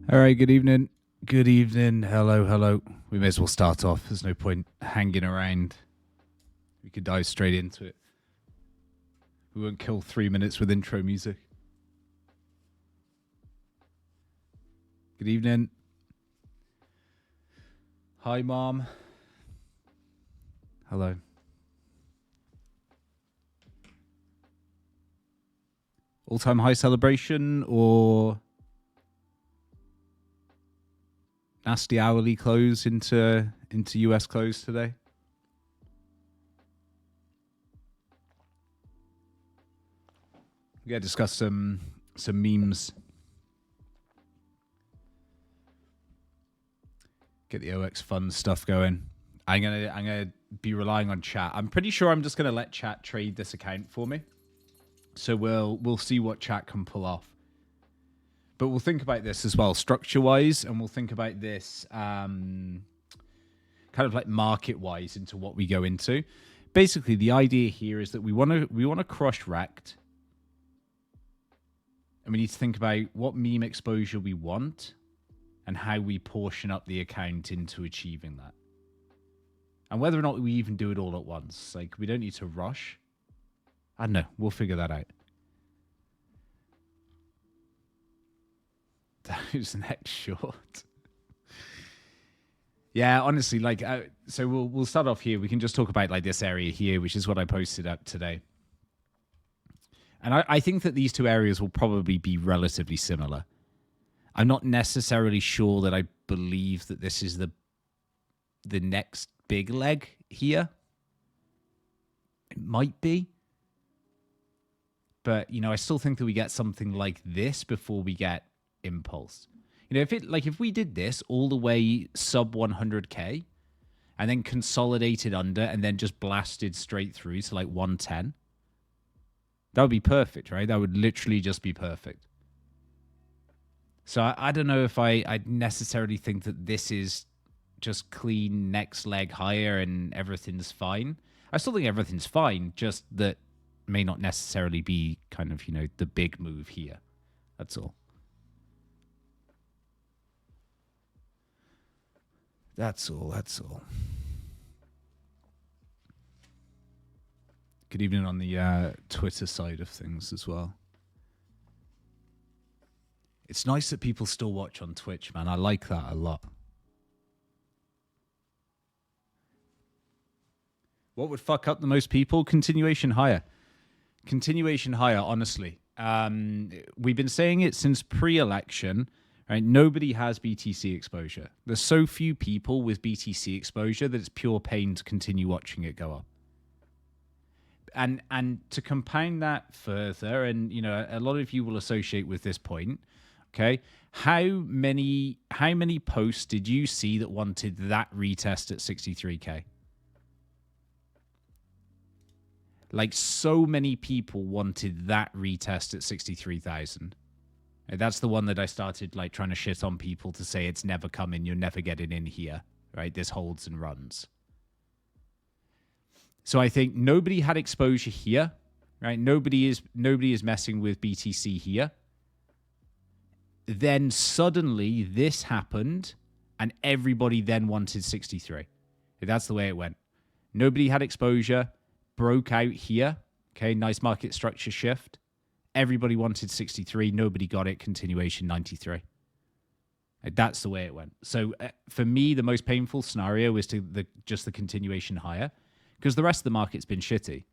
All right, good evening. Good evening. Hello, hello. We may as well start off. There's no point hanging around. We could dive straight into it. We won't kill 3 minutes with intro music. Good evening. Hi, Mom. Hello. All-time high celebration or nasty hourly close into US close today? We gotta discuss some memes. Get the OX.FUN stuff going. I'm gonna be relying on chat. I'm pretty sure I'm just gonna let chat trade this account for me. So we'll see what chat can pull off. But we'll think about this as well, structure-wise, and we'll think about this kind of like market-wise into what we go into. Basically, the idea here is that we want to crush rect, and we need to think about what meme exposure we want and how we portion up the account into achieving that. And whether or not we even do it all at once. Like, we don't need to rush. I don't know. We'll figure that out. Who's next short? Yeah, honestly, like, so we'll start off here. We can just talk about like this area here, which is what I posted up today. And I think that these two areas will probably be relatively similar. I'm not necessarily sure that I believe that this is the next big leg here. It might be. But, you know, I still think that we get something like this before we get impulse. You know, if we did this all the way sub 100k and then consolidated under and then just blasted straight through to like 110, that would be perfect, right? That would literally just be perfect. So I don't know if I necessarily think that this is just clean next leg higher and everything's fine. I still think everything's fine, just that may not necessarily be kind of, you know, the big move here. That's all. That's all. Good evening on the Twitter side of things as well. It's nice that people still watch on Twitch, man. I like that a lot. What would fuck up the most people? Continuation higher. Continuation higher, honestly. We've been saying it since pre-election. Right? Nobody has BTC exposure. There's so few people with BTC exposure that it's pure pain to continue watching it go up. And to compound that further, and you know, a lot of you will associate with this point. Okay, how many posts did you see that wanted that retest at 63k? Like, so many people wanted that retest at 63,000. That's the one that I started like trying to shit on people to say it's never coming, you're never getting in here, right? This holds and runs. So I think nobody had exposure here, right? Nobody is messing with BTC here. Then suddenly this happened and everybody then wanted 63. That's the way it went. Nobody had exposure, broke out here. Okay, nice market structure shift. Everybody wanted 63. Nobody got it. Continuation 93. That's the way it went. So for me, the most painful scenario is just the continuation higher, because the rest of the market's been shitty.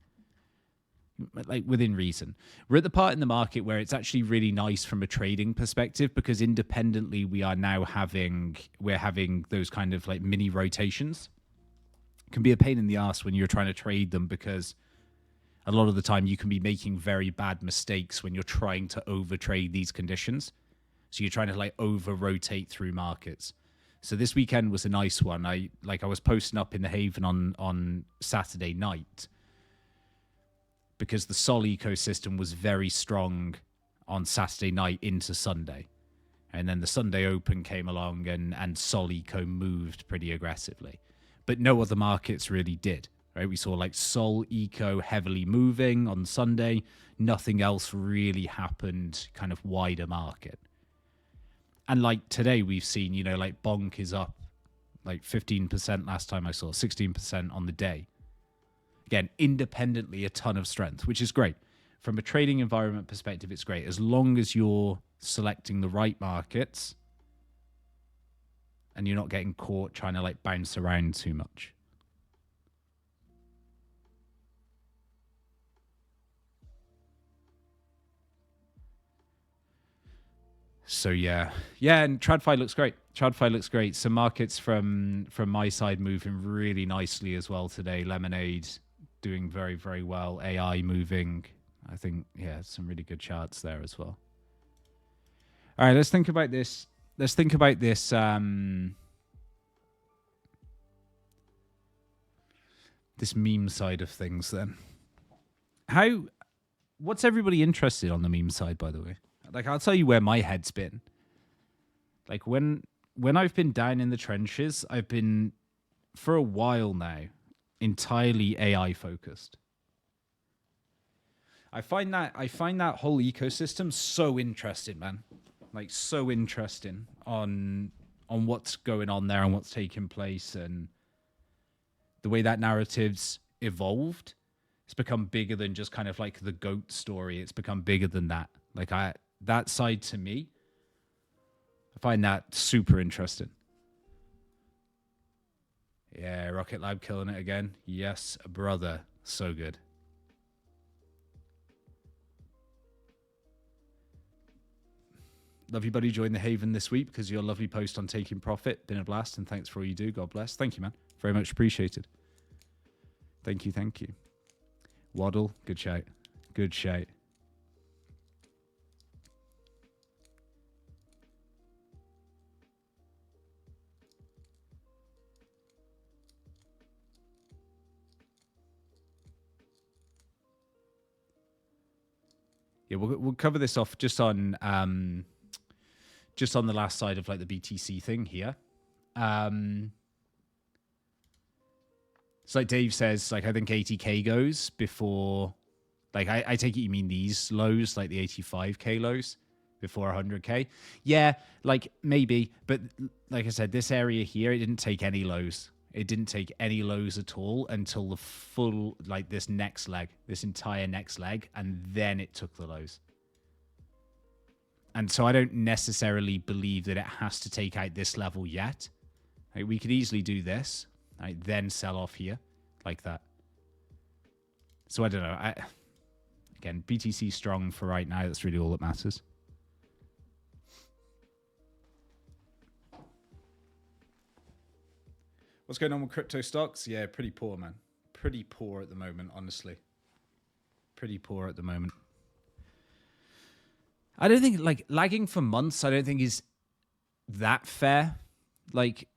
Like, within reason. We're at the part in the market where it's actually really nice from a trading perspective, because independently we are now having those kind of like mini rotations. It can be a pain in the ass when you're trying to trade them, because a lot of the time you can be making very bad mistakes when you're trying to overtrade these conditions. So you're trying to like over-rotate through markets. So this weekend was a nice one. I was posting up in the Haven on Saturday night because the Sol ecosystem was very strong on Saturday night into Sunday. And then the Sunday Open came along and Sol eco moved pretty aggressively. But no other markets really did. Right, we saw like Sol Eco heavily moving on Sunday. Nothing else really happened kind of wider market. And like today we've seen, you know, like Bonk is up like 15% last time I saw, 16% on the day. Again, independently a ton of strength, which is great. From a trading environment perspective, it's great. As long as you're selecting the right markets and you're not getting caught trying to like bounce around too much. So yeah, and TradFi looks great. TradFi looks great. Some markets from my side moving really nicely as well today. Lemonade doing very, very well. AI moving. I think, yeah, some really good charts there as well. All right, let's think about this. Let's think about this. This meme side of things then. What's everybody interested on the meme side, by the way? Like, I'll tell you where my head's been. Like, when I've been down in the trenches, I've been, for a while now, entirely AI focused. I find that whole ecosystem so interesting, man. Like, so interesting on what's going on there and what's taking place and the way that narrative's evolved. It's become bigger than just kind of like the GOAT story. It's become bigger than that. Like, that side to me, I find that super interesting. Yeah, Rocket Lab killing it again. Yes, brother. So good. Love you, buddy. Join the Haven this week because your lovely post on taking profit. Been a blast, and thanks for all you do. God bless. Thank you, man. Very much appreciated. Thank you, thank you. Waddle, good shout. Good shout. Yeah, we'll cover this off just on the last side of like the BTC thing here. It's like Dave says, like I think 80K goes before, like I take it you mean these lows, like the 85K lows before 100K. Yeah, like maybe, but like I said, this area here, it didn't take any lows. It didn't take any lows at all until the full, like this next leg, this entire next leg, and then it took the lows. And so I don't necessarily believe that it has to take out this level yet. Like, we could easily do this, right, then sell off here like that. So I don't know. Again, BTC strong for right now. That's really all that matters. What's going on with crypto stocks? Yeah, pretty poor, man. Pretty poor at the moment, honestly. Pretty poor at the moment. I don't think, like, lagging for months, I don't think is that fair. Like,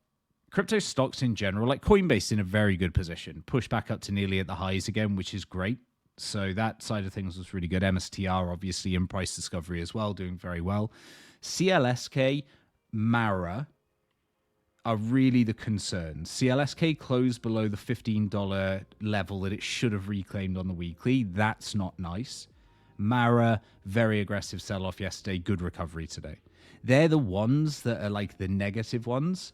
crypto stocks in general, like Coinbase in a very good position. Pushed back up to nearly at the highs again, which is great. So that side of things was really good. MSTR, obviously, in price discovery as well, doing very well. CLSK, Mara are really the concerns. CLSK closed below the $15 level that it should have reclaimed on the weekly. That's not nice. Mara, very aggressive sell-off yesterday, good recovery today. They're the ones that are like the negative ones.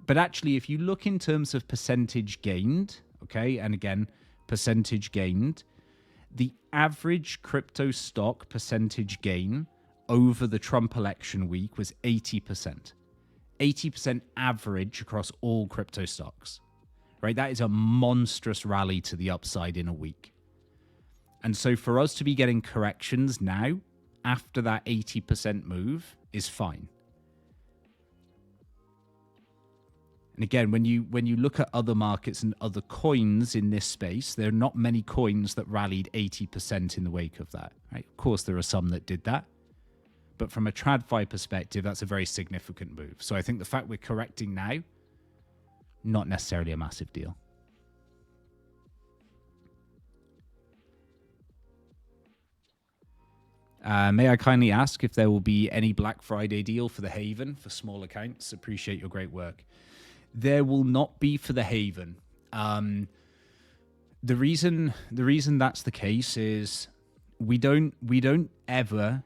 But actually, if you look in terms of percentage gained, okay, and again, percentage gained, the average crypto stock percentage gain over the Trump election week was 80%. 80% average across all crypto stocks, right? That is a monstrous rally to the upside in a week. And so for us to be getting corrections now after that 80% move is fine. And again, when you look at other markets and other coins in this space, there are not many coins that rallied 80% in the wake of that, right? Of course, there are some that did that. But from a TradFi perspective, that's a very significant move. So I think the fact we're correcting now, not necessarily a massive deal. May I kindly ask if there will be any Black Friday deal for the Haven for small accounts? Appreciate your great work. There will not be for the Haven. The reason that's the case is we don't ever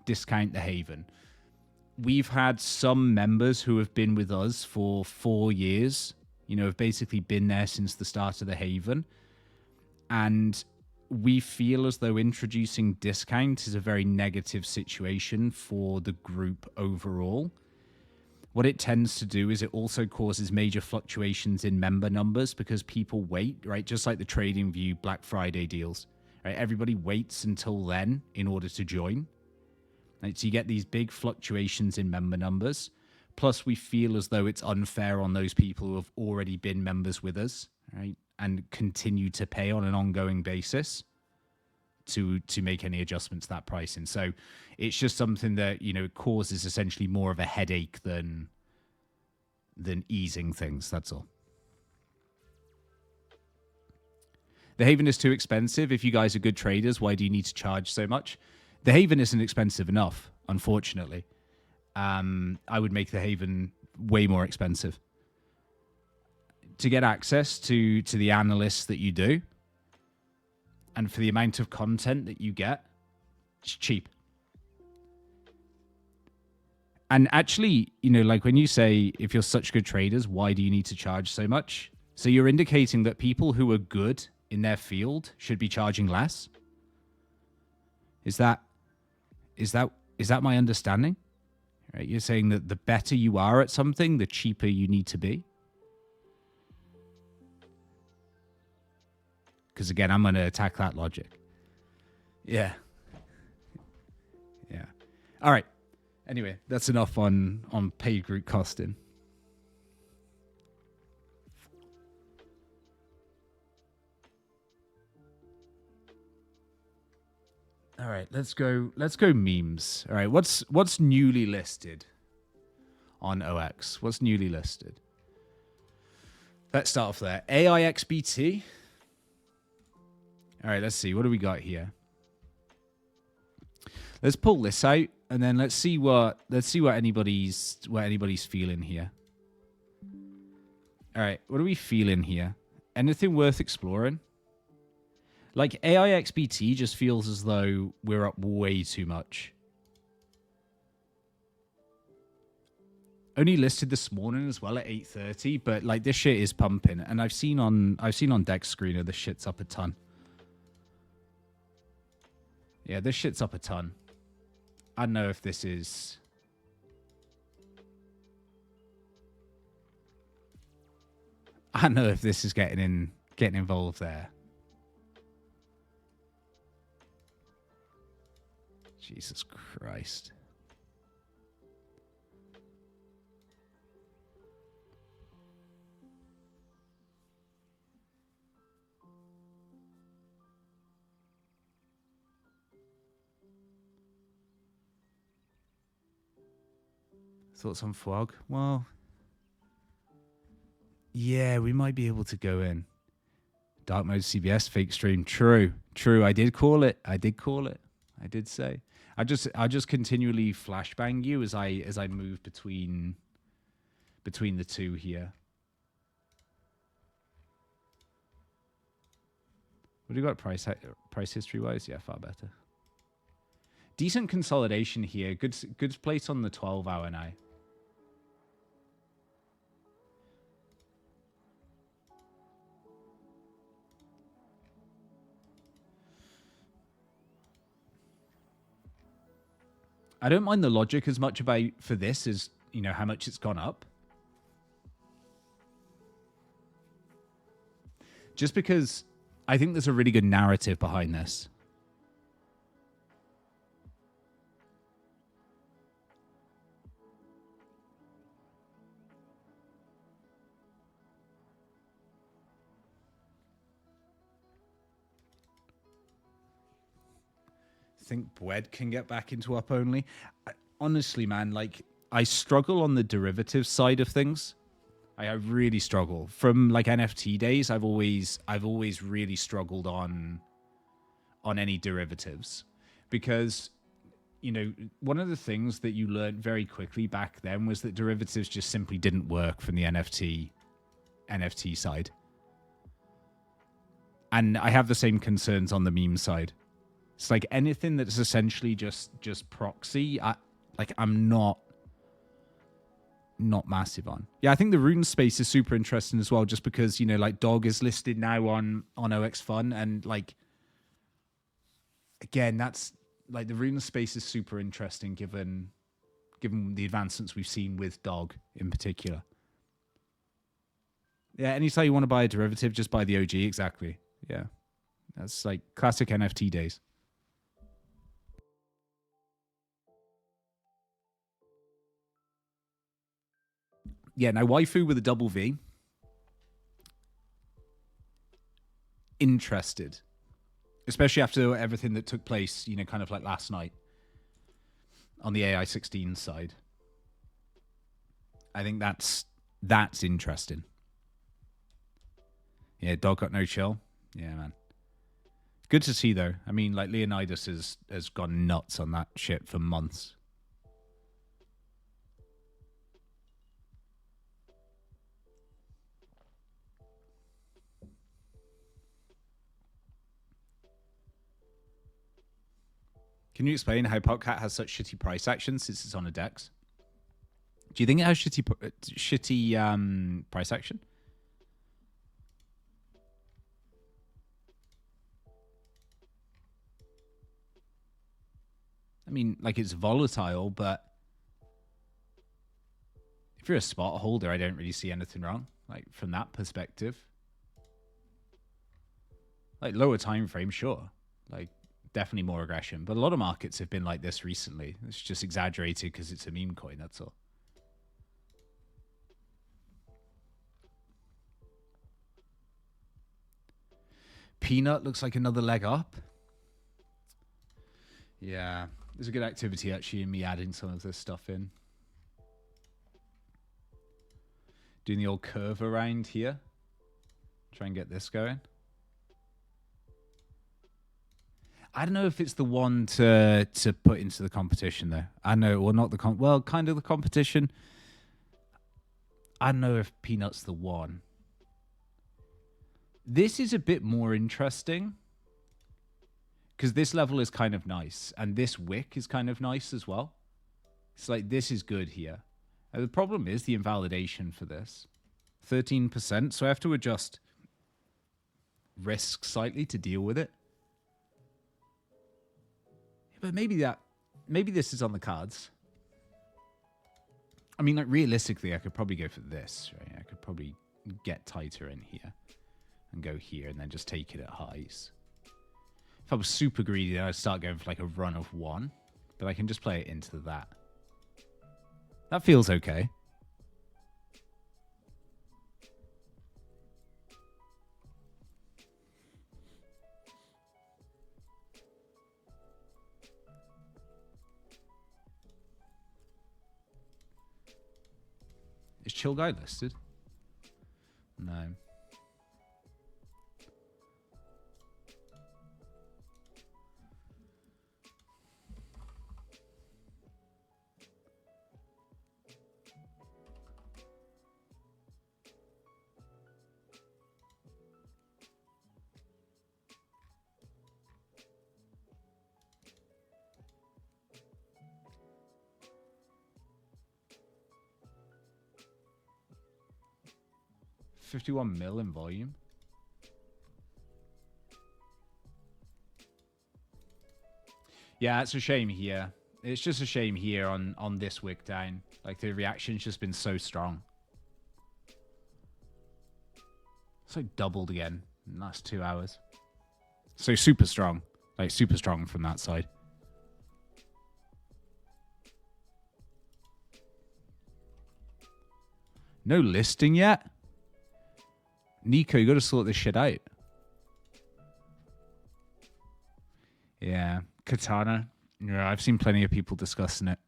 discount the Haven. we've had some members who have been with us for 4 years, have basically been there since the start of the Haven. And we feel as though introducing discount is a very negative situation for the group overall. What it tends to do is it also causes major fluctuations in member numbers because people wait, right? Just like the TradingView Black Friday deals, right? Everybody waits until then in order to join. Right? So you get these big fluctuations in member numbers. Plus, we feel as though it's unfair on those people who have already been members with us, right? And continue to pay on an ongoing basis to make any adjustments to that pricing. So it's just something that, causes essentially more of a headache than easing things. That's all. The Haven is too expensive. If you guys are good traders, why do you need to charge so much? The Haven isn't expensive enough, unfortunately. I would make the Haven way more expensive. To get access to the analysts that you do, and for the amount of content that you get, it's cheap. And actually, like when you say, if you're such good traders, why do you need to charge so much? So you're indicating that people who are good in their field should be charging less? Is that my understanding? Right? You're saying that the better you are at something, the cheaper you need to be? Because again, I'm going to attack that logic. Yeah. Yeah. All right. Anyway, that's enough on paid group costing. All right, let's go memes. All right, what's newly listed on OX? What's newly listed? Let's start off there. AIXBT. All right, let's see. What do we got here? Let's pull this out, and then let's see what anybody's feeling here. All right, what are we feeling here? Anything worth exploring? Like AIXBT just feels as though we're up way too much. Only listed this morning as well at 8:30, but like this shit is pumping, and I've seen on Dex Screener this shit's up a ton. Yeah, this shit's up a ton. I don't know if this is... I don't know if this is getting involved there. Jesus Christ. Thoughts on FWOG? Well, yeah, we might be able to go in. Dark mode CBS, fake stream. True. I did call it. I did say. I just continually flashbang you as I move between the two here. What do you got price history wise? Yeah, far better. Decent consolidation here. Good place on the 12-hour now. I don't mind the logic as much about for this as, how much it's gone up. Just because I think there's a really good narrative behind this. Think BWED can get back into up only. Honestly, man, like I struggle on the derivatives side of things. I really struggle. From like NFT days, I've always really struggled on any derivatives because one of the things that you learned very quickly back then was that derivatives just simply didn't work from the NFT side. And I have the same concerns on the meme side. It's like anything that's essentially just proxy. I'm not not massive on. Yeah, I think the rune space is super interesting as well, just because, you know, like dog is listed now on OX.FUN, and like, again, that's like the rune space is super interesting given the advancements we've seen with dog in particular. Yeah, anytime you want to buy a derivative, just buy the OG. Exactly. Yeah, that's like classic NFT days. Yeah, now Waifu with a double V. Interested. Especially after everything that took place, you know, kind of like last night on the AI16 side. I think that's interesting. Yeah, dog got no chill. Yeah, man. Good to see, though. I mean, like, Leonidas has gone nuts on that shit for months. Can you explain how Popcat has such shitty price action since it's on a DEX? Do you think it has shitty price action? I mean, like, it's volatile, but if you're a spot holder, I don't really see anything wrong, like, from that perspective. Like, lower time frame, sure. Like, definitely more aggression. But a lot of markets have been like this recently. It's just exaggerated because it's a meme coin, that's all. Pnut looks like another leg up. Yeah, there's a good activity actually in me adding some of this stuff in. Doing the old curve around here. Try and get this going. I don't know if it's the one to put into the competition though. I know, well, not the well, kind of the competition. I don't know if Pnut's the one. This is a bit more interesting because this level is kind of nice, and this wick is kind of nice as well. It's like this is good here. The problem is the invalidation for this, 13%. So I have to adjust risk slightly to deal with it. But maybe this is on the cards. I mean, like, realistically, I could probably go for this, right? I could probably get tighter in here and go here and then just take it at highs. If I was super greedy, then I'd start going for like a run of one, but I can just play it into that. That feels okay. Is Chillguy listed? No. $51 million in volume. Yeah, it's a shame here. It's just a shame here on this wick down. Like, the reaction's just been so strong. It's like doubled again in the last 2 hours. So super strong. Like, super strong from that side. No listing yet? Nico, you got to sort this shit out. Yeah, Catana. Yeah, I've seen plenty of people discussing it.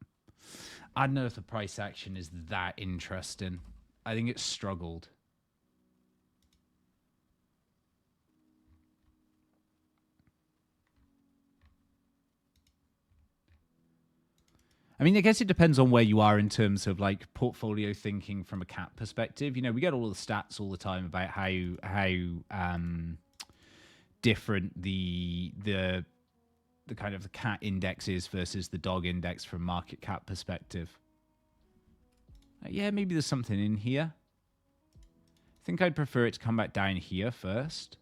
I don't know if the price action is that interesting. I think it's struggled. I mean, I guess it depends on where you are in terms of like portfolio thinking from a cat perspective. You know, we get all the stats all the time about how different the kind of the cat index is versus the dog index from market cap perspective. Yeah, maybe there's something in here. I think I'd prefer it to come back down here first.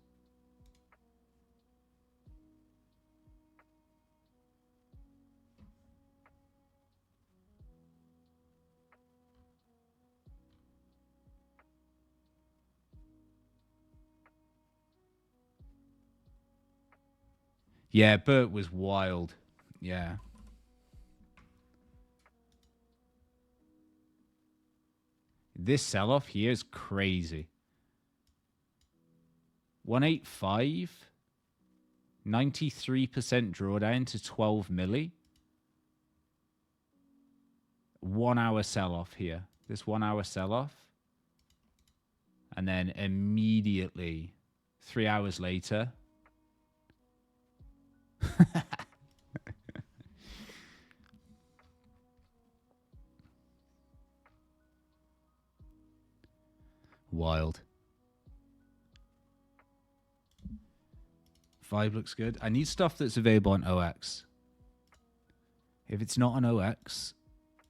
Yeah, Bert was wild. Yeah. This sell-off here is crazy. 185. 93% drawdown to 12 milli. 1 hour sell-off here. This 1 hour sell-off. And then immediately, 3 hours later... Wild. Vibe looks good. I need stuff that's available on OX. If it's not on OX,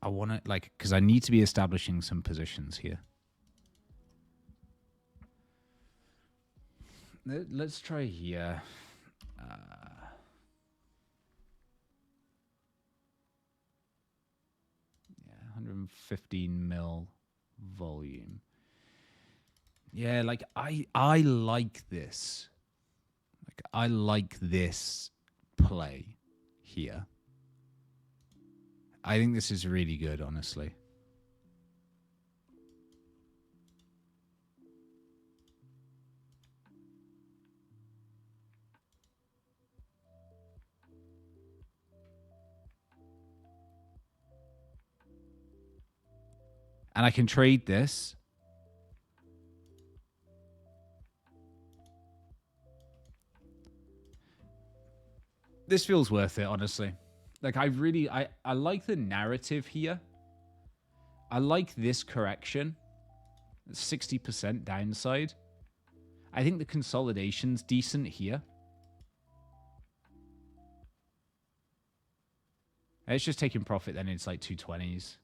I want it like, because I need to be establishing some positions here. Let's try here. Yeah, 115 mil volume. Yeah, like I like this. Like I like this play here. I think this is really good, honestly. And I can trade this. This feels worth it, honestly. Like, I like the narrative here. I like this correction. 60% downside. I think the consolidation's decent here. It's just taking profit, then it's like 220s.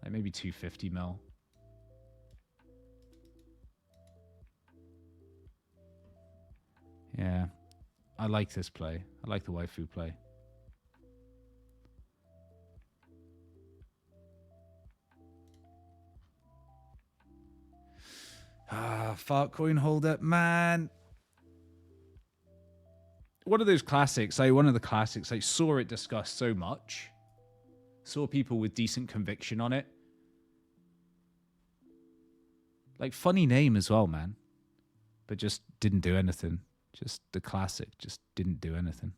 Like maybe 250 mil. Yeah. I like this play. I like the Vvaifu play. Ah, fart coin holder, man. One of those classics, like one of the classics, I saw it discussed so much. Saw people with decent conviction on it. Like, funny name as well, man. But just didn't do anything. Just the classic, just didn't do anything.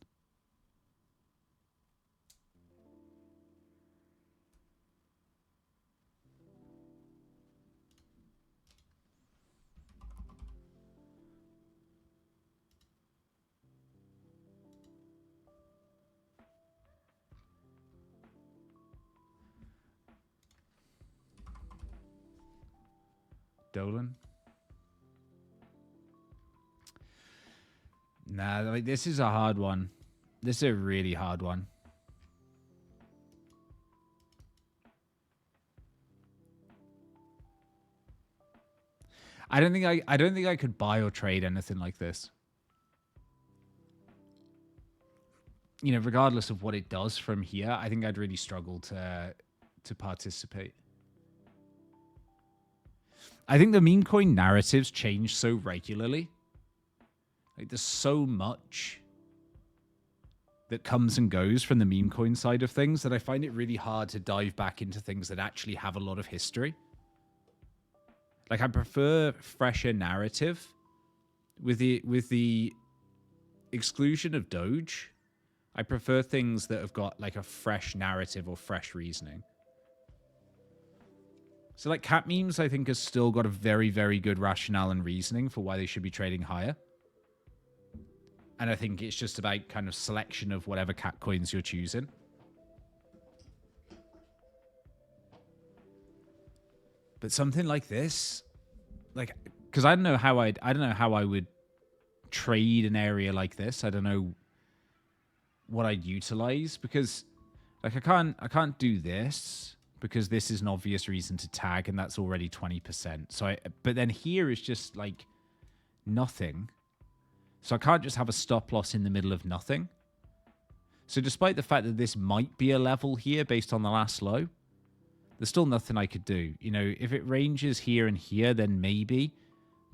DOLAN. Nah, like this is a hard one. This is a really hard one. I don't think I could buy or trade anything like this. You know, regardless of what it does from here, I think I'd really struggle to participate. I think the meme coin narratives change so regularly. Like, there's so much that comes and goes from the meme coin side of things that I find it really hard to dive back into things that actually have a lot of history. Like, I prefer fresher narrative. With the exclusion of Doge, I prefer things that have got like a fresh narrative or fresh reasoning. So like cat memes, I think, has still got a very, very good rationale and reasoning for why they should be trading higher. And I think it's just about kind of selection of whatever cat coins you're choosing. But something like this, like, because I don't know how I would trade an area like this. I don't know what I'd utilize, because Like I can't do this because this is an obvious reason to tag, and that's already 20%. So but then here is just like nothing. So I can't just have a stop loss in the middle of nothing. So despite the fact that this might be a level here based on the last low, there's still nothing I could do. You know, if it ranges here and here, then maybe.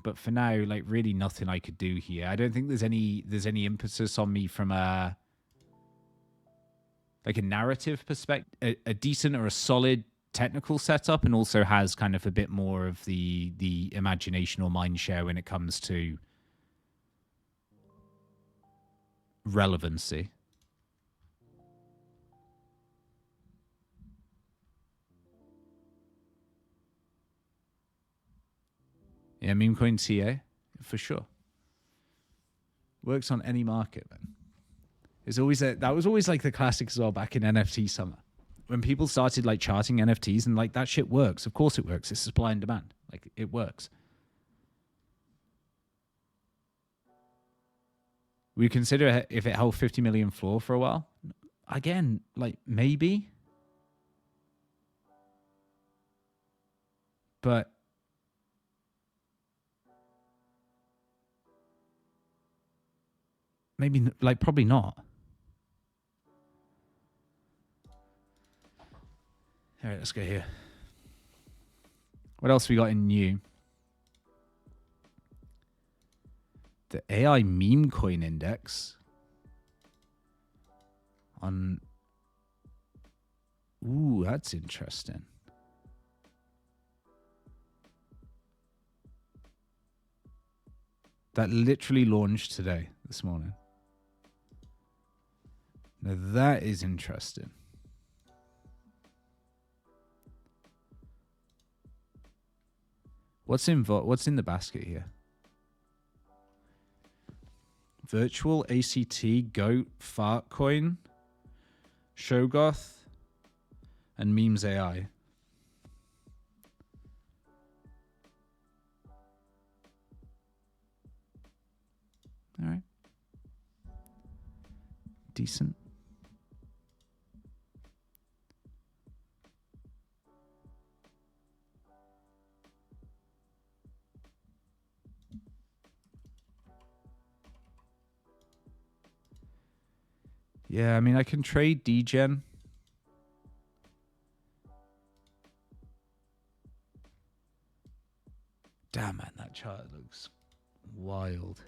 But for now, like really nothing I could do here. I don't think there's any impetus on me from a narrative perspective, a decent or a solid technical setup, and also has kind of a bit more of the imagination or mind share when it comes to relevancy. Yeah, memecoin TA, for sure. Works on any market, man. It's always that was always like the classic as well back in NFT summer. When people started like charting NFTs and like that shit works. Of course it works. It's supply and demand. Like it works. We consider if it held 50 million floor for a while. Again, like maybe. But maybe, like, probably not. All right, let's go here. What else we got in new? The AI meme coin index on. Ooh, that's interesting. That literally launched today, this morning. Now that is interesting. What's in the basket here? Virtual ACT, Goat, Fart Coin, Shogoth, and Memes AI. All right. Decent. Yeah, I mean, I can trade DEGEN. Damn, man, that chart looks wild.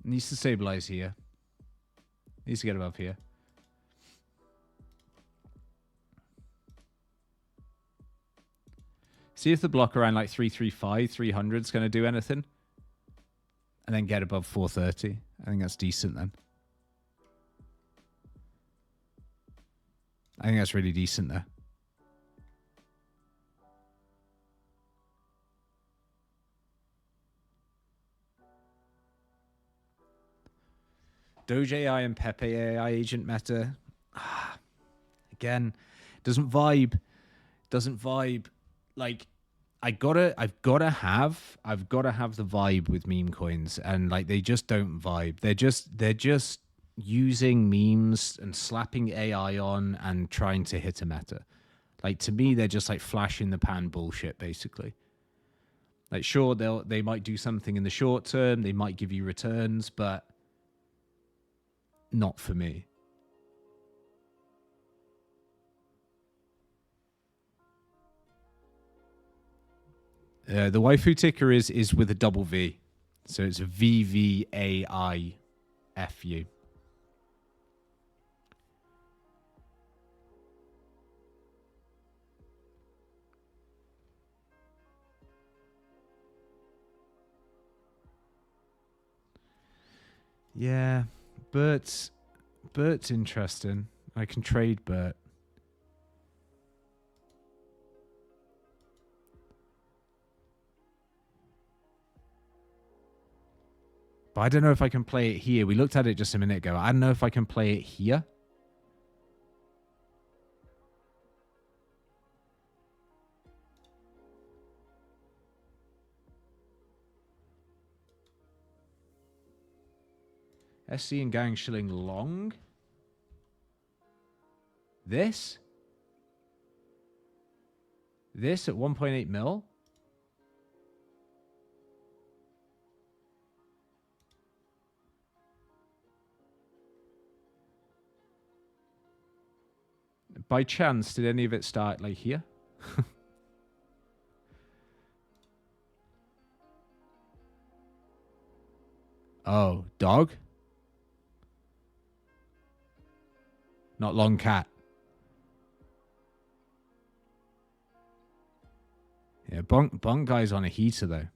Needs to stabilize here. Needs to get above here. See if the block around like 335, 300 is going to do anything. And then get above 430. I think that's decent then. I think that's really decent there. Doge AI and Pepe AI agent meta. Again, doesn't vibe. Doesn't vibe. Like, I've gotta have the vibe with meme coins, and like they just don't vibe. They're just using memes and slapping AI on and trying to hit a meta. Like, to me, they're just like flash in the pan bullshit, basically. Like, sure, they might do something in the short term, they might give you returns, but not for me. The waifu ticker is with a double V. So it's Vvaifu. Yeah, Bert's interesting. I can trade Bert. But I don't know if I can play it here. We looked at it just a minute ago. I don't know if I can play it here. SC and Gang Shilling long. This at 1.8 mil. By chance, did any of it start like here? Oh, dog? Not long cat. Yeah, Bonk Guy's on a heater though.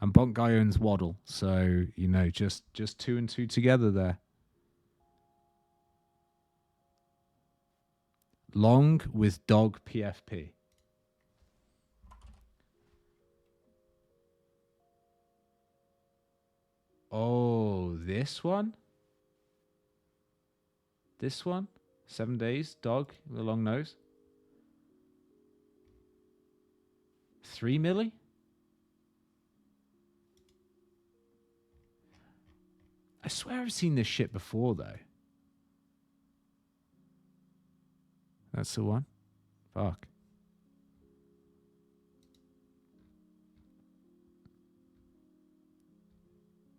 And Bonk Guy owns Waddle. So, you know, just 2 and 2 together there. Long with dog PFP. Oh, this one? This one? 7 days, dog, with a long nose. 3 milli? I swear I've seen this shit before, though. That's the one? Fuck.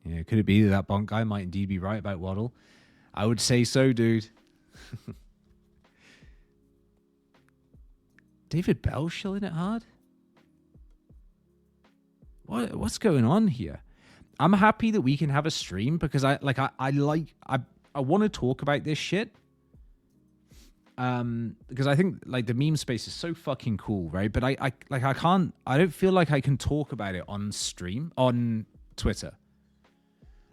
Yeah, could it be that Bonk Guy might indeed be right about Waddle? I would say so, dude. David Bell shilling it hard? What's going on here? I'm happy that we can have a stream because I want to talk about this shit. Because I think like the meme space is so fucking cool, right? But I don't feel like I can talk about it on stream on Twitter.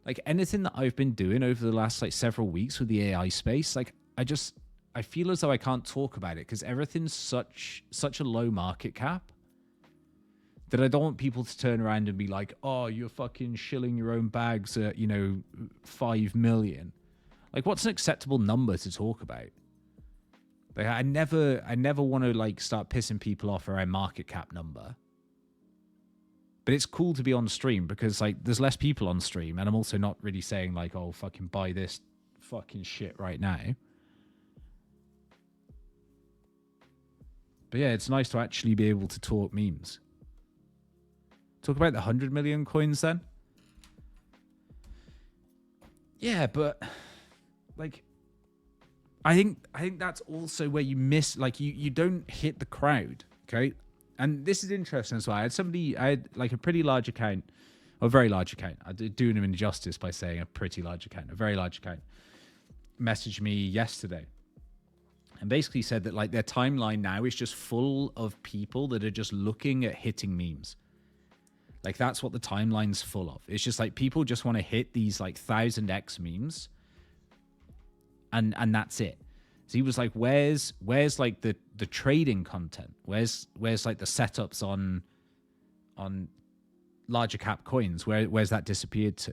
Like anything that I've been doing over the last like several weeks with the AI space, like I feel as though I can't talk about it because everything's such a low market cap that I don't want people to turn around and be like, oh, you're fucking shilling your own bags at, 5 million. Like, what's an acceptable number to talk about? Like, I never want to like start pissing people off around market cap number. But it's cool to be on stream because like there's less people on stream, and I'm also not really saying like, oh, fucking buy this fucking shit right now. But yeah, it's nice to actually be able to talk memes. Talk about the 100 million coins then. Yeah, but like I think that's also where you miss, like you don't hit the crowd, okay? And this is interesting as well. I had like a pretty large account, or a very large account. I did doing him injustice by saying a pretty large account, a very large account, messaged me yesterday and basically said that like their timeline now is just full of people that are just looking at hitting memes. Like that's what the timeline's full of. It's just like people just want to hit these like 1000x memes, and that's it. So he was like, where's like the trading content? Where's like the setups on larger cap coins? Where's that disappeared to?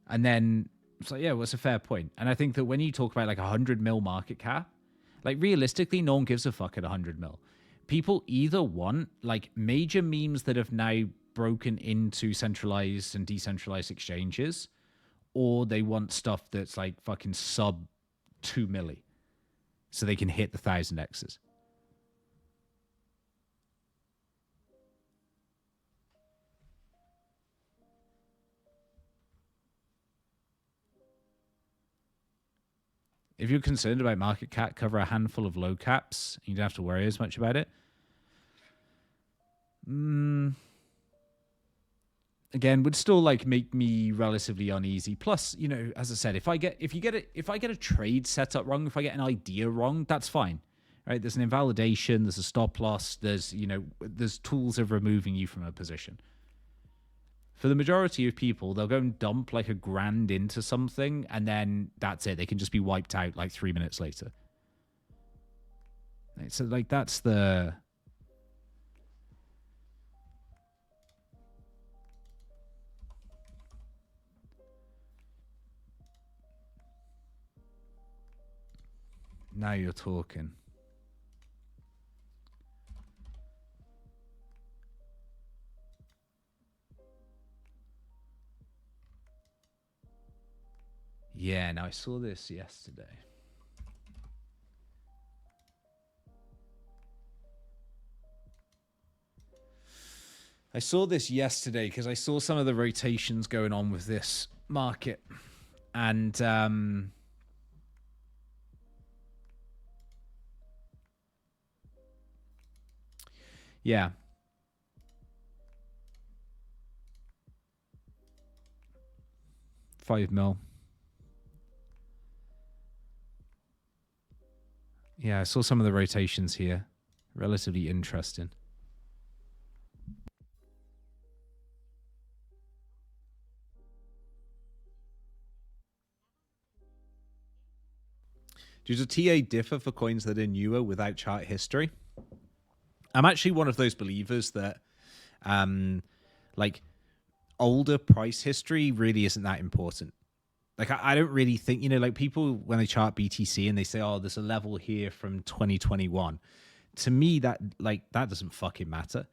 And then it's like, yeah, well, it's a fair point. And I think that when you talk about like 100 mil market cap, like realistically, no one gives a fuck at 100 mil. People either want like major memes that have now broken into centralized and decentralized exchanges, or they want stuff that's like fucking sub 2 milli so they can hit the 1000x's. If you're concerned about market cap, cover a handful of low caps. You don't have to worry as much about it. Again, would still like make me relatively uneasy. Plus, you know, as I said, if I get a trade set up wrong, if I get an idea wrong, that's fine. Right? There's an invalidation, there's a stop loss, there's tools of removing you from a position. For the majority of people, they'll go and dump like $1,000 into something, and then that's it. They can just be wiped out like 3 minutes later. So like that's the Now you're talking. Yeah, now I saw this yesterday. I saw this yesterday because I saw some of the rotations going on with this market. And yeah. $5 mil. Yeah, I saw some of the rotations here. Relatively interesting. Does a TA differ for coins that are newer without chart history? I'm actually one of those believers that like older price history really isn't that important. Like I don't really think, you know, like people when they chart BTC and they say, oh, there's a level here from 2021. To me, that doesn't fucking matter.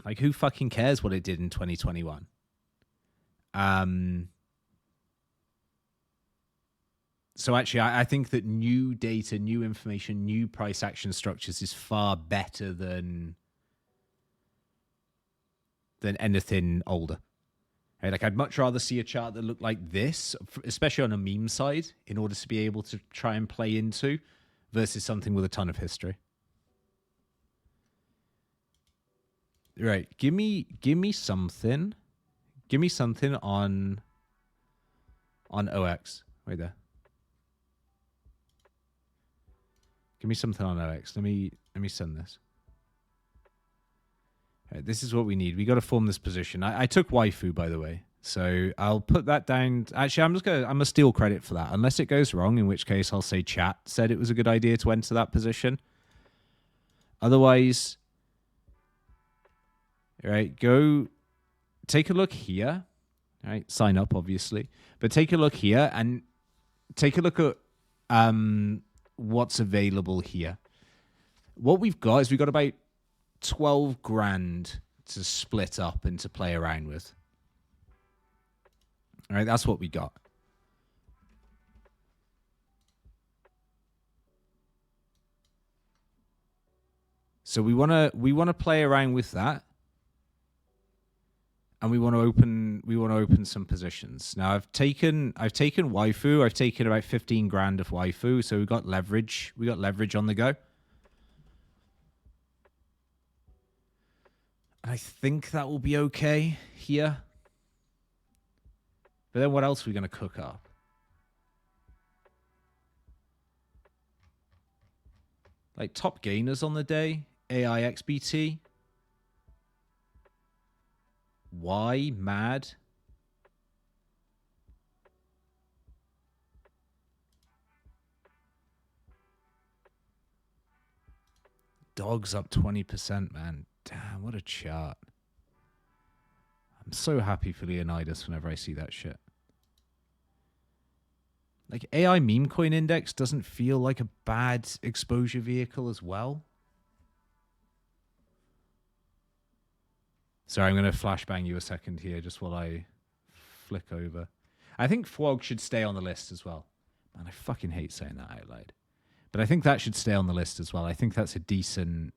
Like who fucking cares what it did in 2021? So actually, I think that new data, new information, new price action structures is far better than anything older. Right? Like I'd much rather see a chart that looked like this, especially on a meme side, in order to be able to try and play into, versus something with a ton of history. Right. Give me something. Give me something on OX. Right there. Give me something on OX. Let me send this. Right, this is what we need. We got to form this position. I took Vvaifu, by the way, so I'll put that down. Actually, I'm gonna steal credit for that, unless it goes wrong, in which case I'll say chat said it was a good idea to enter that position. Otherwise, right, go take a look here. Right, sign up obviously, but take a look here and take a look at what's available here. What we've got is we've got about 12 grand to split up and to play around with. All right, that's what we got. So we want to play around with that. And we want to open some positions. Now I've taken Vvaifu. I've taken about 15 grand of Vvaifu, so we've got leverage. We got leverage on the go. I think that will be okay here. But then what else are we going to cook up? Like top gainers on the day, AIXBT. Why mad? Dogs up 20%, man. Damn, what a chart. I'm so happy for Leonidas whenever I see that shit. Like AI meme coin index doesn't feel like a bad exposure vehicle as well. Sorry, I'm going to flashbang you a second here just while I flick over. I think FWOG should stay on the list as well. Man, I fucking hate saying that out loud. But I think that should stay on the list as well. I think that's a decent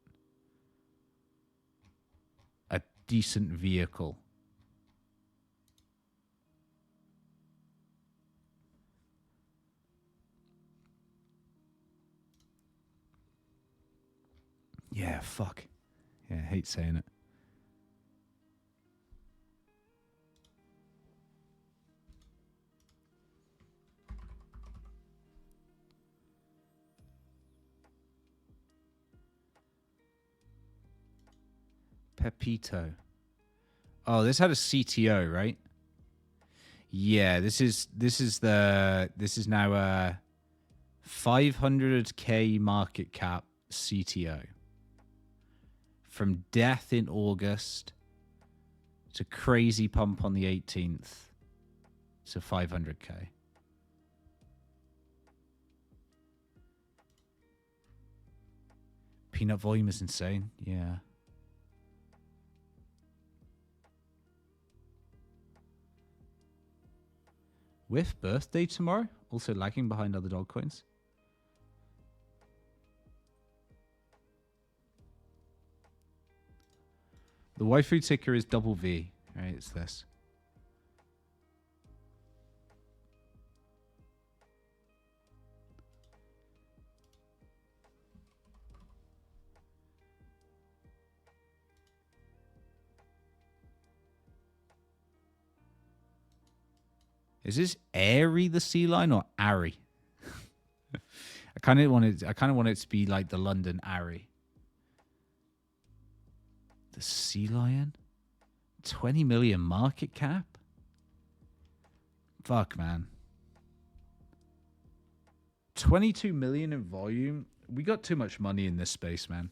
vehicle. Yeah, fuck. Yeah, I hate saying it. Pepito. Oh, this had a CTO, right? Yeah, this is now a 500k market cap CTO. From death in August to crazy pump on the 18th to 500k. Pnut volume is insane. Yeah. With birthday tomorrow, also lagging behind other dog coins. The Vvaifu ticker is double V, right? It's this. Is this Airy the sea lion or Ari? I kind of want it to be like the London Ari. The sea lion? 20 million market cap? Fuck, man. 22 million in volume. We got too much money in this space, man.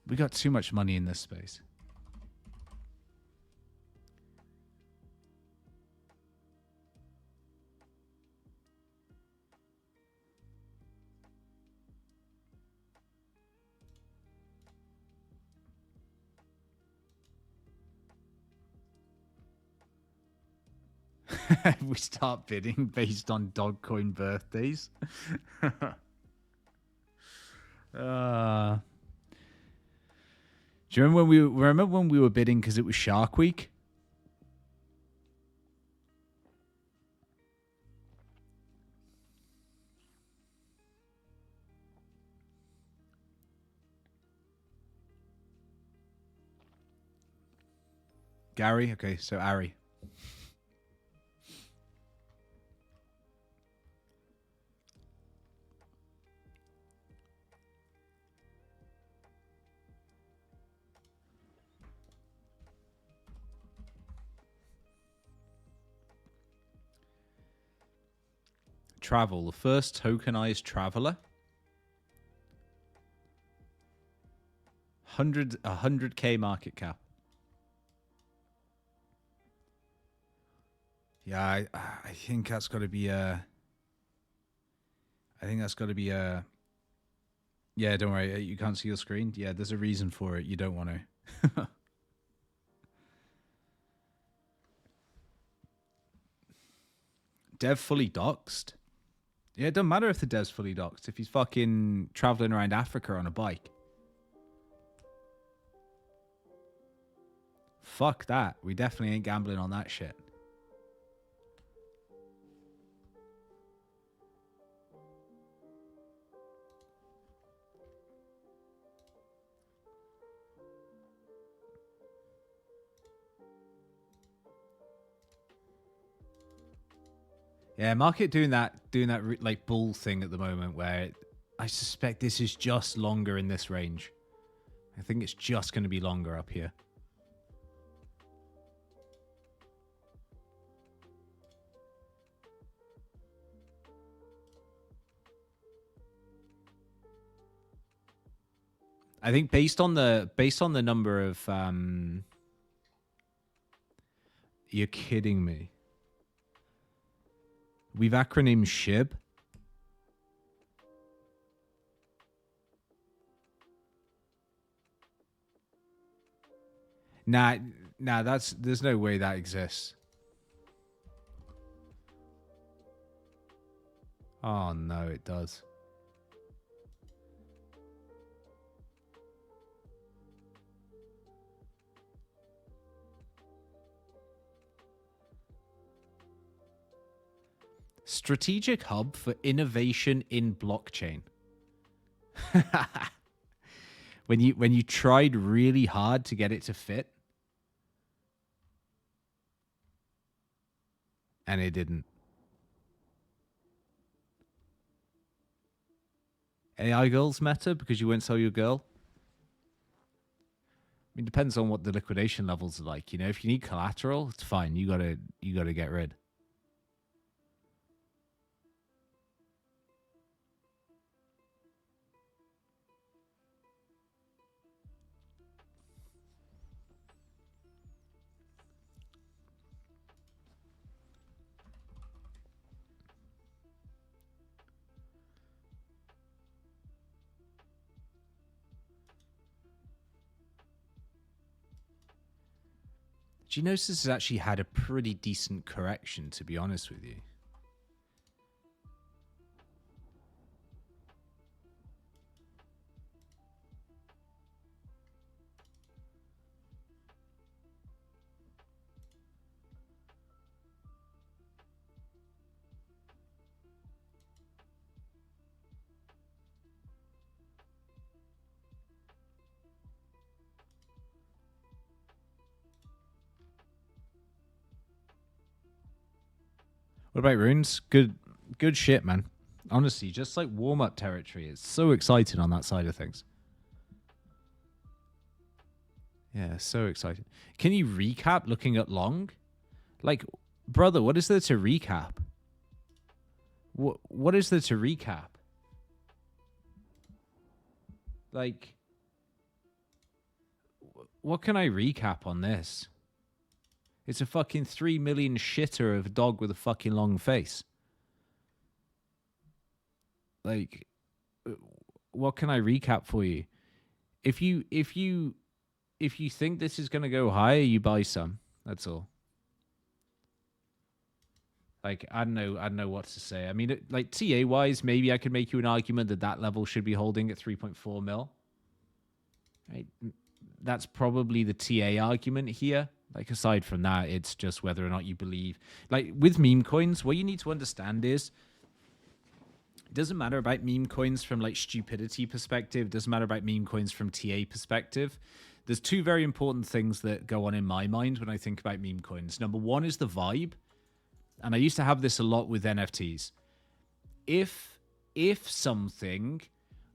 We got too much money in this space. We start bidding based on Dogcoin birthdays. Do you remember when we were bidding because it was Shark Week? Gary? Okay, so Ari. Travel, the first tokenized traveler. 100K market cap. Yeah, I think that's got to be a... I think that's got to be a... Yeah, don't worry. You can't see your screen? Yeah, there's a reason for it. You don't want to. Dev fully doxed? Yeah, it doesn't matter if the dev's fully doxed. If he's fucking traveling around Africa on a bike. Fuck that. We definitely ain't gambling on that shit. Yeah, market doing that like bull thing at the moment where I suspect this is just longer in this range. I think it's just going to be longer up here. I think based on the number of you're kidding me. We've acronymed SHIB. Nah, there's no way that exists. Oh no, it does. Strategic hub for innovation in blockchain. when you tried really hard to get it to fit and it didn't. AI girls meta because you won't sell your girl. I mean, depends on what the liquidation levels are like. You know, if you need collateral, it's fine. You gotta get rid. Do you notice this has actually had a pretty decent correction, to be honest with you? What about runes? Good shit, man. Honestly, just like warm-up territory. It's so exciting on that side of things. Yeah, so exciting. Can you recap looking at long? Like, brother, what is there to recap? What is there to recap? Like, what can I recap on this? It's a fucking 3 million shitter of a dog with a fucking long face. Like, what can I recap for you? If you think this is gonna go higher, you buy some. That's all. Like, I don't know what to say. I mean, like TA wise, maybe I could make you an argument that that level should be holding at 3.4 mil. Right? That's probably the TA argument here. Like, aside from that, it's just whether or not you believe. Like, with meme coins, what you need to understand is it doesn't matter about meme coins from, like, stupidity perspective. It doesn't matter about meme coins from TA perspective. There's two very important things that go on in my mind when I think about meme coins. Number one is the vibe. And I used to have this a lot with NFTs. If something,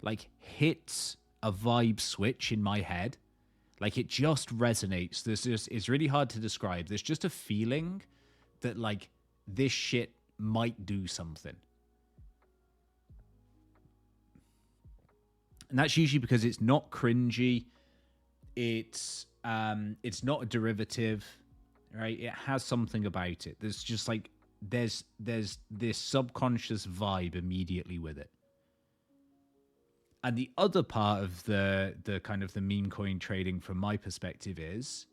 like, hits a vibe switch in my head, like, it just resonates. It's really hard to describe. There's just a feeling that, like, this shit might do something. And that's usually because it's not cringy. It's not a derivative, right? It has something about it. There's just like, there's this subconscious vibe immediately with it. And the other part of the kind of the meme coin trading from my perspective is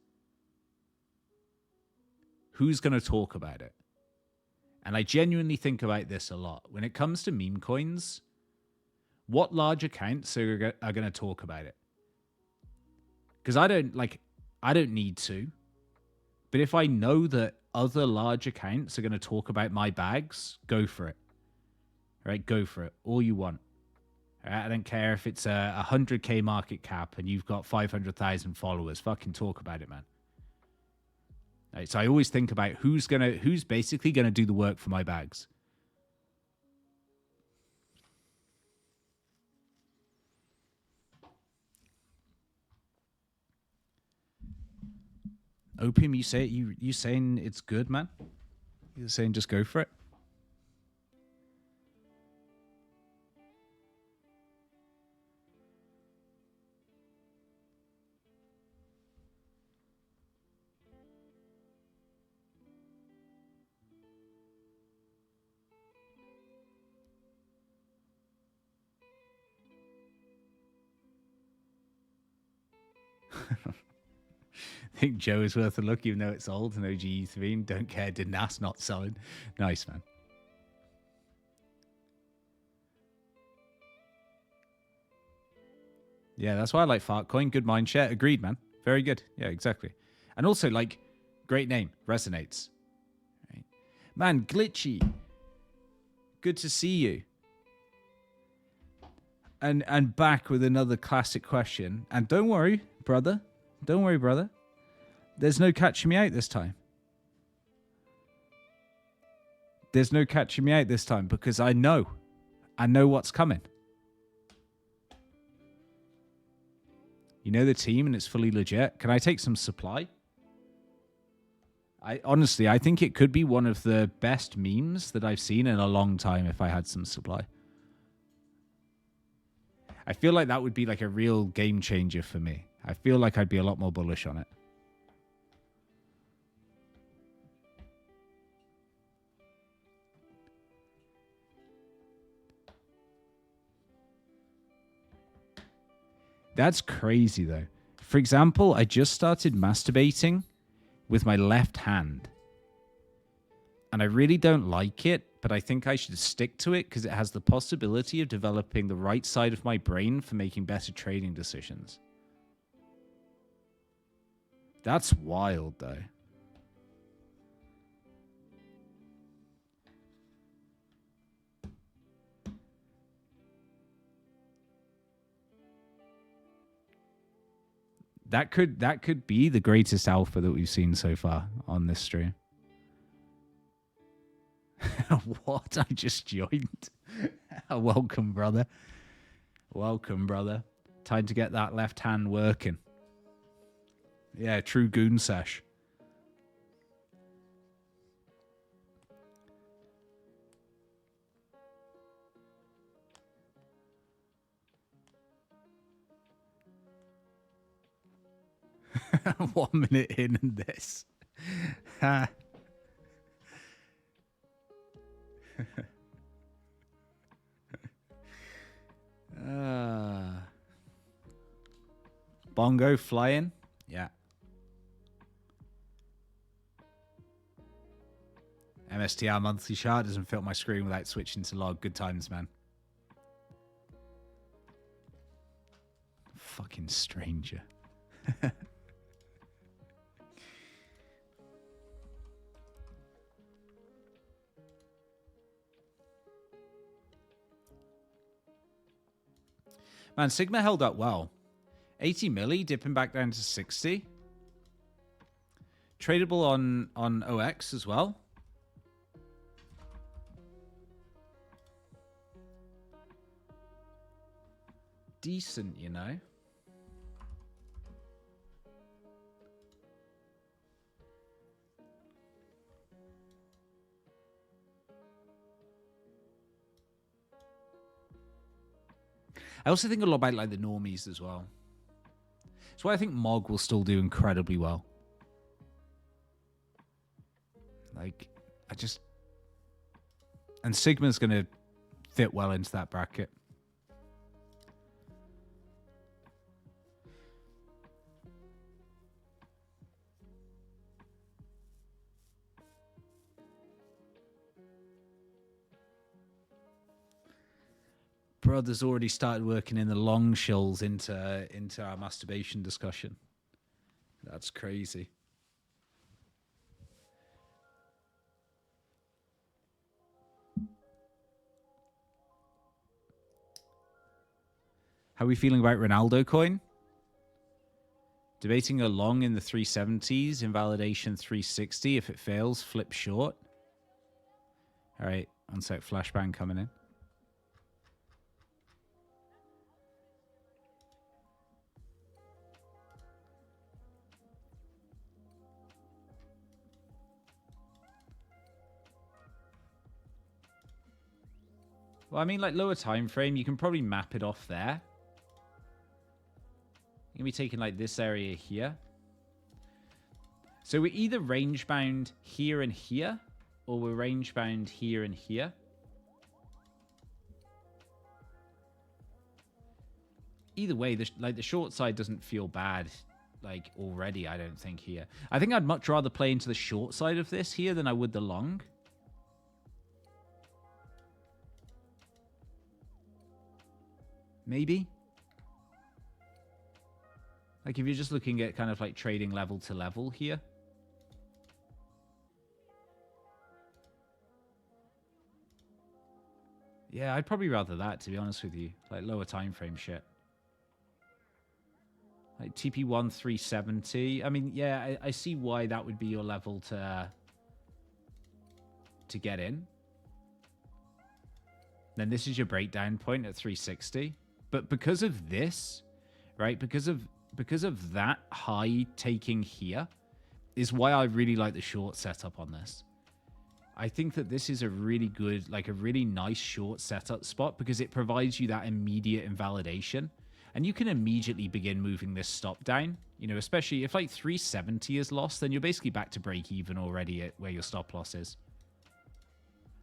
who's going to talk about it? And I genuinely think about this a lot. When it comes to meme coins, what large accounts are going to talk about it? Because I don't need to. But if I know that other large accounts are going to talk about my bags, go for it. Right? Go for it. All you want. Right? I don't care if it's a 100K market cap and you've got 500,000 followers. Fucking talk about it, man. Right? So I always think about who's basically going to do the work for my bags. Opium, you saying it's good, man? You're saying just go for it? I think Joe is worth a look, even though it's old and OG3. Don't care. Dinas not selling. Nice, man. Yeah, that's why I like Fartcoin. Good mind share. Agreed, man. Very good. Yeah, exactly. And also, like, great name. Resonates. Right. Man, Glitchy. Good to see you. And back with another classic question. And don't worry, brother. Don't worry, brother. There's no catching me out this time. There's no catching me out this time because I know what's coming. You know the team and it's fully legit. Can I take some supply? I think it could be one of the best memes that I've seen in a long time if I had some supply. I feel like that would be like a real game changer for me. I feel like I'd be a lot more bullish on it. That's crazy, though. For example, I just started masturbating with my left hand. And I really don't like it, but I think I should stick to it because it has the possibility of developing the right side of my brain for making better trading decisions. That's wild, though. That could be the greatest alpha that we've seen so far on this stream. What? I just joined. Welcome, brother. Welcome, brother. Time to get that left hand working. Yeah, true goon sesh. One minute in and this. Bongo flying. Yeah. MSTR monthly chart doesn't fit on my screen without switching to log. Good times, man. Fucking stranger. Man, Sigma held up well. 80 milli, dipping back down to 60. Tradable on OX as well. Decent, you know. I also think a lot about like the normies as well. That's why I think Mog will still do incredibly well. Like, and Sigma's going to fit well into that bracket. Brother's already started working in the long shills into our masturbation discussion. That's crazy. How are we feeling about Ronaldo coin? Debating a long in the 370s, invalidation 360. If it fails, flip short. All right, one sec, flashbang coming in. Well, I mean, like lower time frame, you can probably map it off there. You're going to be taking like this area here. So we're either range bound here and here, or we're range bound here and here. Either way, the short side doesn't feel bad, like already, I don't think here. I think I'd much rather play into the short side of this here than I would the long. Maybe. Like if you're just looking at kind of like trading level to level here. Yeah, I'd probably rather that, to be honest with you. Like lower time frame shit. Like TP1 370. I mean, yeah, I see why that would be your level to get in. Then this is your breakdown point at 360. But because of this, right? Because of that high taking here is why I really like the short setup on this. I think that this is a really good, like a really nice short setup spot because it provides you that immediate invalidation. And you can immediately begin moving this stop down, you know, especially if like 370 is lost, then you're basically back to break even already at where your stop loss is.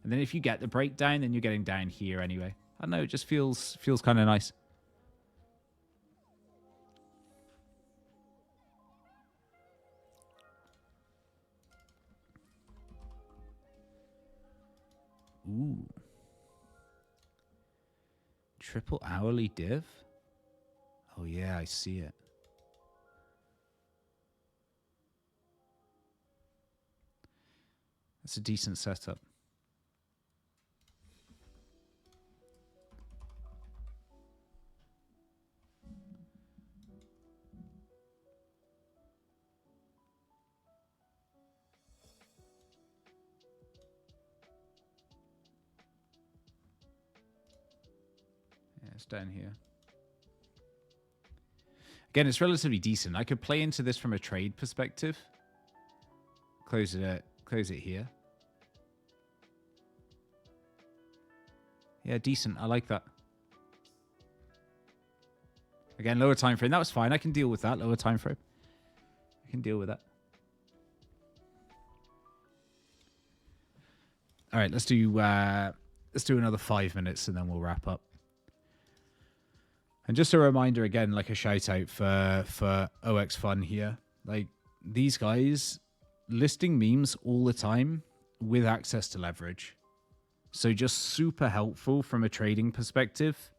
And then if you get the breakdown, then you're getting down here anyway. I don't know, it just feels kind of nice. Ooh. Triple hourly div? Oh, yeah, I see it. That's a decent setup. Yeah, it's down here. Again, it's relatively decent. I could play into this from a trade perspective. Close it here. Yeah, decent. I like that. Again, lower time frame. That was fine. I can deal with that. Lower time frame. I can deal with that. All right, let's do another 5 minutes and then we'll wrap up. And just a reminder again, like a shout out for OX.FUN here. Like these guys listing memes all the time with access to leverage. So just super helpful from a trading perspective.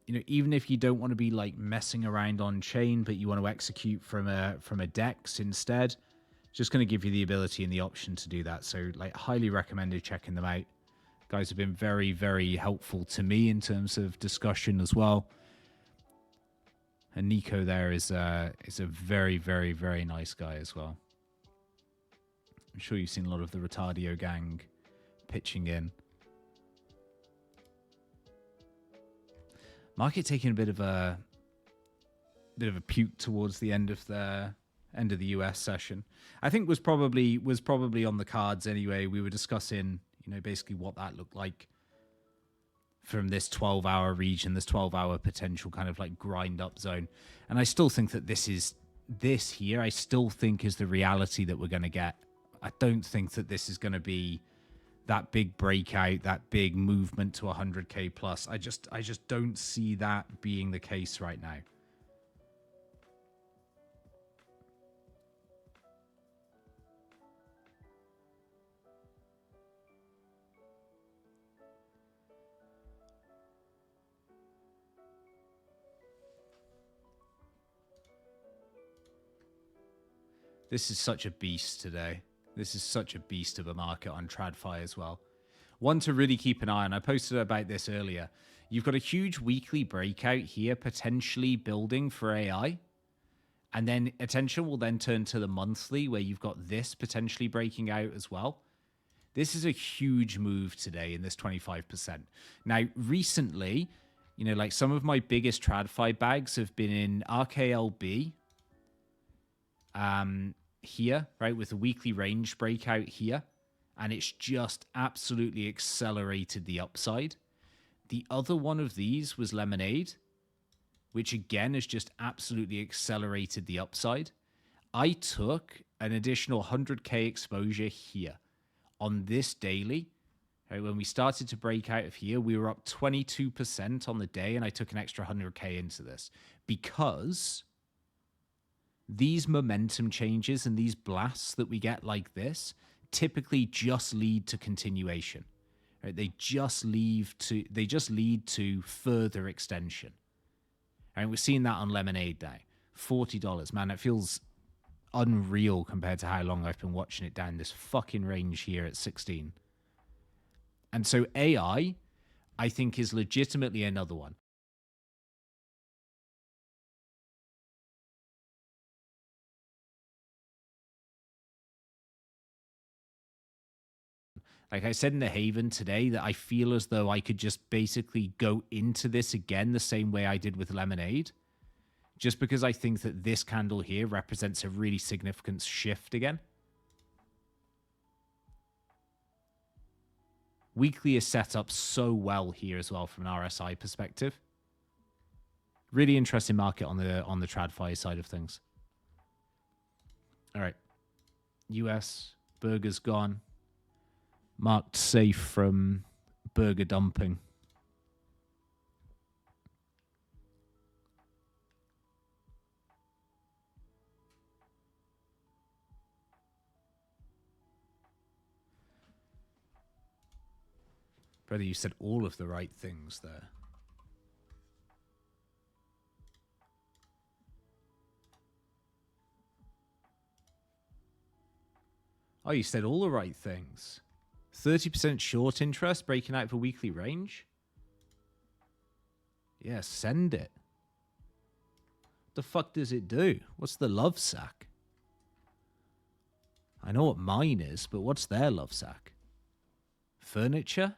You know, even if you don't want to be like messing around on chain, but you want to execute from a DEX instead, just going to give you the ability and the option to do that. So like highly recommended checking them out. Guys have been very, very helpful to me in terms of discussion as well. And Nico there is a very, very, very nice guy as well. I'm sure you've seen a lot of the Retardio gang pitching in. Market taking a bit of a puke towards the end of the US session. I think was probably on the cards anyway. We were discussing, you know, basically what that looked like from this 12-hour region, this 12-hour potential kind of like grind up zone. And I still think that this here, I still think is the reality that we're going to get. I don't think that this is going to be that big breakout, that big movement to 100K plus. I just don't see that being the case right now. This is such a beast today. This is such a beast of a market on TradFi as well. One to really keep an eye on. I posted about this earlier. You've got a huge weekly breakout here, potentially building for AI. And then attention will then turn to the monthly where you've got this potentially breaking out as well. This is a huge move today in this 25%. Now, recently, you know, like some of my biggest TradFi bags have been in RKLB, here, right, with the weekly range breakout here, and it's just absolutely accelerated the upside. The other one of these was Lemonade, which again has just absolutely accelerated the upside. I took an additional 100K exposure here on this daily. Right, when we started to break out of here, we were up 22% on the day, and I took an extra 100K into this because these momentum changes and these blasts that we get like this typically just lead to continuation. Right? They just lead to further extension. And we're seeing that on Lemonade now. $40. Man, it feels unreal compared to how long I've been watching it down this fucking range here at 16. And so AI, I think, is legitimately another one. Like I said in the Haven today, that I feel as though I could just basically go into this again the same way I did with Lemonade, just because I think that this candle here represents a really significant shift again. Weekly is set up so well here as well from an RSI perspective. Really interesting market on the TradFi side of things. All right. US, burger's gone. Marked safe from burger dumping. Brother, you said all of the right things there. Oh, you said all the right things. 30% short interest breaking out for weekly range? Yeah, send it. What the fuck does it do? What's the love sack? I know what mine is, but what's their love sack? Furniture?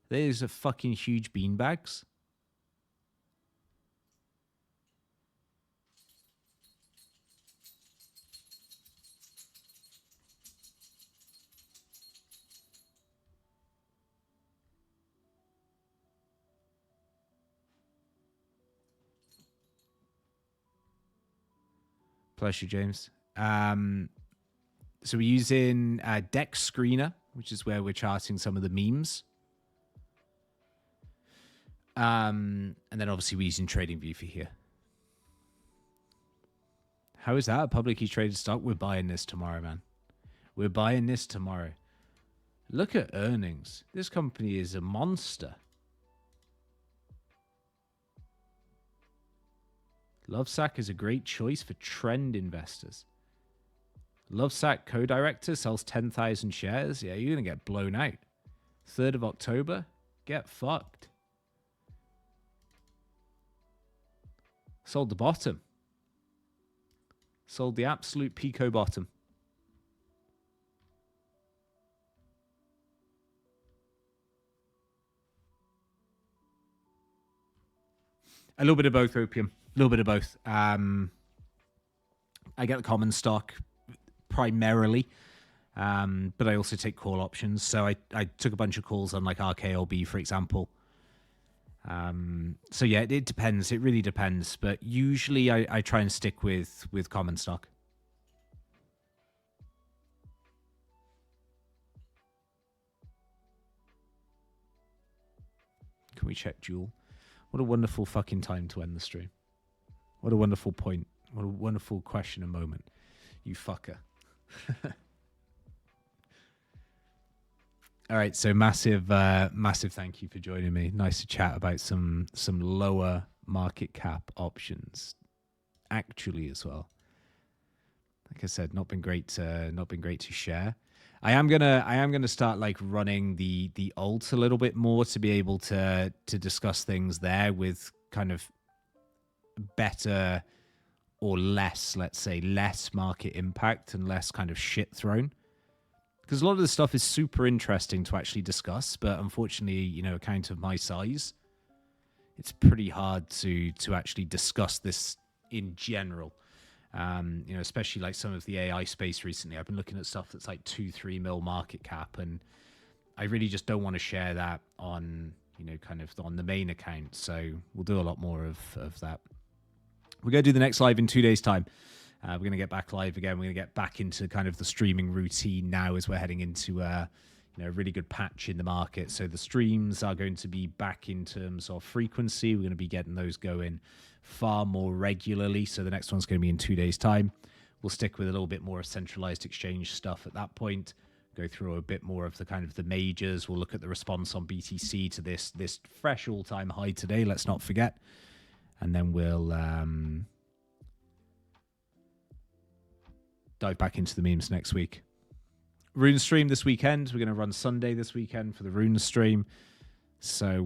There's a fucking huge beanbags. Pleasure, James. So we're using Dex Screener, which is where we're charting some of the memes. And then obviously we're using TradingView for here. How is that a publicly traded stock? We're buying this tomorrow, man. We're buying this tomorrow. Look at earnings. This company is a monster. Lovesack is a great choice for trend investors. Lovesack co-director sells 10,000 shares. Yeah, you're going to get blown out. 3rd of October, get fucked. Sold the bottom. Sold the absolute Pico bottom. A little bit of both, Opium. A little bit of both. I get the common stock primarily, but I also take call options. So I took a bunch of calls on like RKLB, for example. So yeah, it depends. It really depends. But usually I try and stick with common stock. Can we check Jewel? What a wonderful fucking time to end the stream. What a wonderful point. What a wonderful question and moment. You fucker. All right, so massive thank you for joining me. Nice to chat about some lower market cap options, actually as well. Like I said, not been great to share. I am gonna start like running the alt a little bit more to be able to discuss things there with kind of better or less, let's say, less market impact and less kind of shit thrown. Because a lot of the stuff is super interesting to actually discuss, but unfortunately, you know, account of my size, it's pretty hard to actually discuss this in general. You know, especially like some of the AI space recently. I've been looking at stuff that's like 2-3 mil market cap, and I really just don't want to share that on, you know, kind of on the main account. So we'll do a lot more of that. We're going to do the next live in 2 days' time. We're going to get back live again. We're going to get back into kind of the streaming routine now as we're heading into you know, a really good patch in the market. So the streams are going to be back in terms of frequency. We're going to be getting those going far more regularly. So the next one's going to be in 2 days' time. We'll stick with a little bit more centralized exchange stuff at that point. Go through a bit more of the kind of the majors. We'll look at the response on BTC to this fresh all-time high today. Let's not forget. And then we'll dive back into the memes next week. Rune stream this weekend. We're going to run Sunday this weekend for the Rune stream. So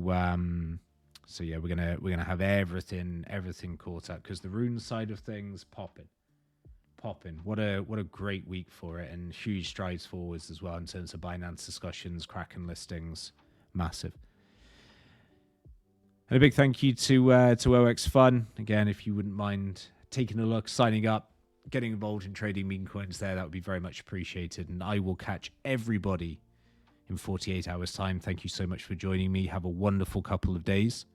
yeah, we're gonna have everything caught up because the Rune side of things popping. What a great week for it, and huge strides forwards as well in terms of Binance discussions, Kraken listings, massive. And a big thank you to OX.FUN. Again, if you wouldn't mind taking a look, signing up, getting involved in trading meme coins there, that would be very much appreciated. And I will catch everybody in 48 hours time. Thank you so much for joining me. Have a wonderful couple of days.